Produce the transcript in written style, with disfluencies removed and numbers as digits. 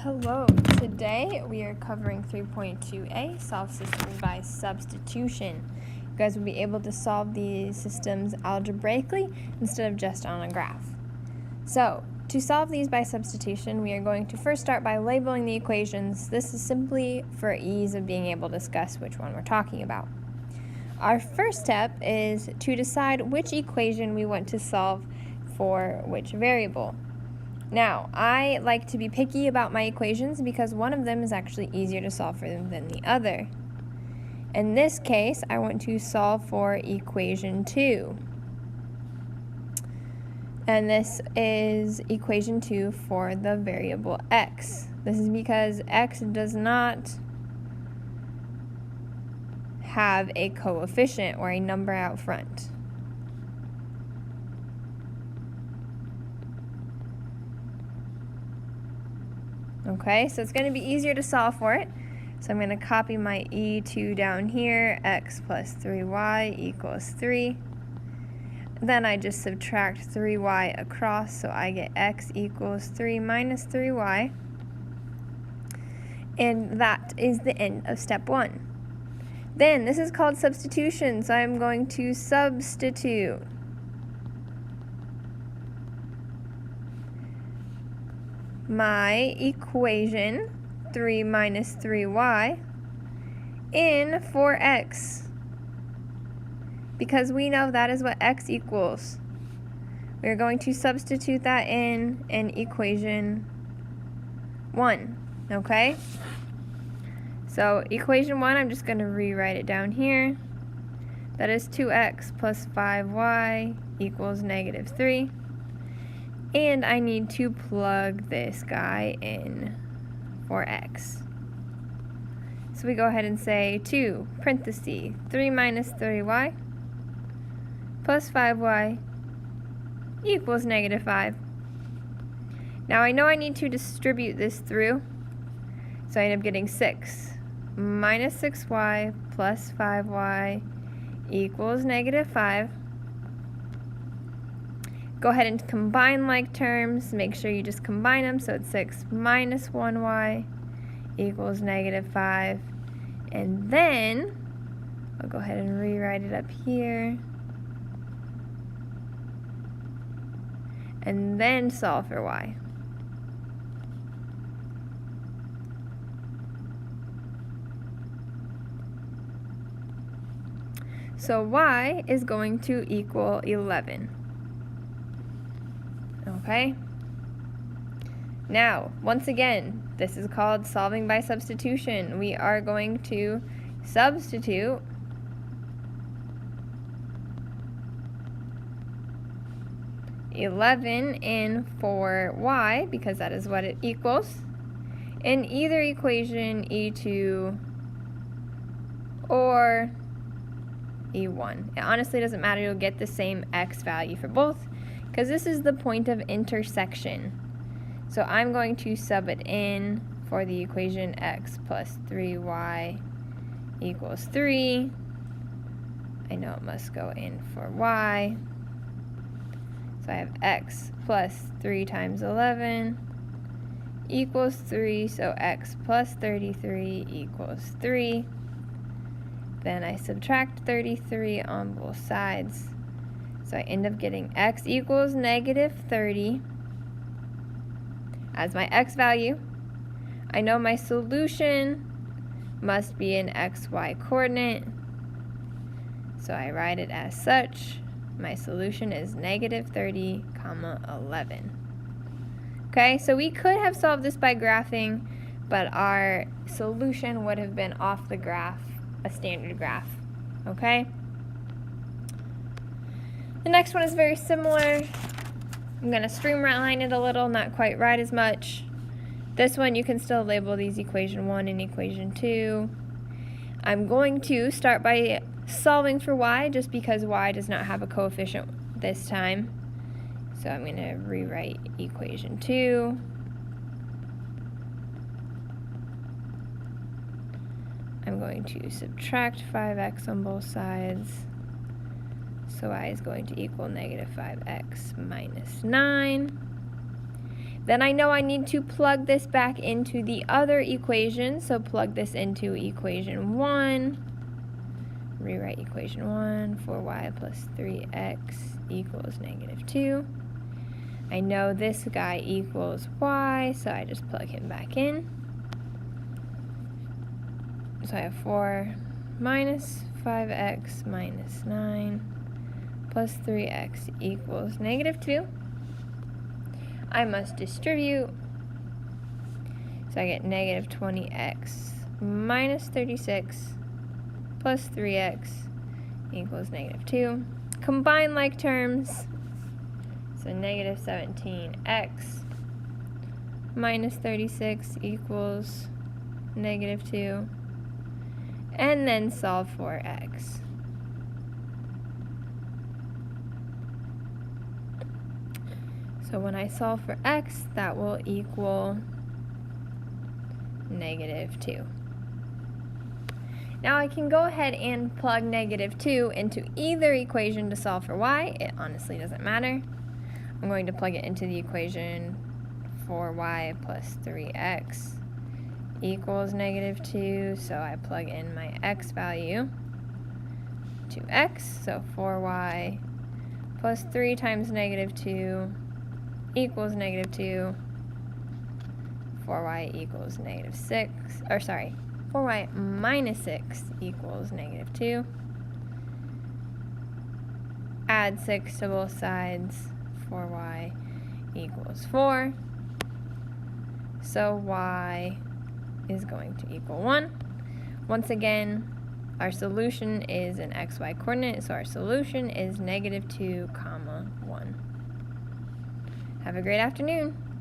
Hello, today we are covering 3.2a, solve systems by substitution. You guys will be able to solve these systems algebraically instead of just on a graph. So, to solve these by substitution, we are going to first start by labeling the equations. This is simply for ease of being able to discuss which one we're talking about. Our first step is to decide which equation we want to solve for which variable. Now, I like to be picky about my equations because one of them is actually easier to solve for them than the other. In this case, I want to solve for equation 2. And this is equation 2 for the variable x. This is because x does not have a coefficient or a number out front. Okay, so it's going to be easier to solve for it. So I'm going to copy my e2 down here, x plus 3y equals 3. Then I just subtract 3y across, so I get x equals 3 minus 3y. And that is the end of step 1. Then, this is called substitution, so I'm going to substitute. My equation, 3 minus 3y, in for x. Because we know that is what x equals. We're going to substitute that in equation 1, okay? So equation 1, I'm just going to rewrite it down here. That is 2x plus 5y equals negative 3. And I need to plug this guy in for x. So we go ahead and say 2, parenthesis, 3 minus 3y plus 5y equals negative 5. Now I know I need to distribute this through, so I end up getting 6 minus 6y plus 5y equals negative 5. Go ahead and combine like terms. Make sure you just combine them, so it's 6 minus 1y equals negative 5. And then, I'll go ahead and rewrite it up here. And then solve for y. So y is going to equal 11. Okay? Now, once again, this is called solving by substitution. We are going to substitute (11) in for y, because that is what it equals, in either equation e2 or e1. It honestly doesn't matter, you'll get the same x value for both, because this is the point of intersection. So I'm going to sub it in for the equation x plus 3y equals 3. I know it must go in for y. So I have x plus 3 times 11 equals 3, so x plus 33 equals 3. Then I subtract 33 on both sides. So I end up getting x equals negative 30 as my x value. I know my solution must be an xy coordinate, so I write it as such. My solution is negative 30, 11. Okay, so we could have solved this by graphing, but our solution would have been off the graph, a standard graph. Okay? The next one is very similar. I'm going to streamline it a little, not quite write as much. This one you can still label these equation 1 and equation 2. I'm going to start by solving for y, just because y does not have a coefficient this time. So I'm going to rewrite equation 2. I'm going to subtract 5x on both sides. So y is going to equal negative 5x minus 9. Then I know I need to plug this back into the other equation, so plug this into equation 1. Rewrite equation 1, 4y plus 3x equals -2. I know this guy equals y, so I just plug him back in. So I have 4 minus 5x minus 9 plus 3x equals -2. I must distribute, so I get -20x minus 36 plus 3x equals -2. Combine like terms, so -17x minus 36 equals -2, and then solve for x. So when I solve for x, that will equal -2. Now I can go ahead and plug -2 into either equation to solve for y. It honestly doesn't matter. I'm going to plug it into the equation 4y plus 3x equals -2, so I plug in my x value to x, so 4y plus 3 times -2 equals -2, 4y equals -6, or sorry, 4y minus 6 equals -2. Add 6 to both sides, 4y equals 4. So y is going to equal 1. Once again, our solution is an xy coordinate, so our solution is -2, 1. Have a great afternoon.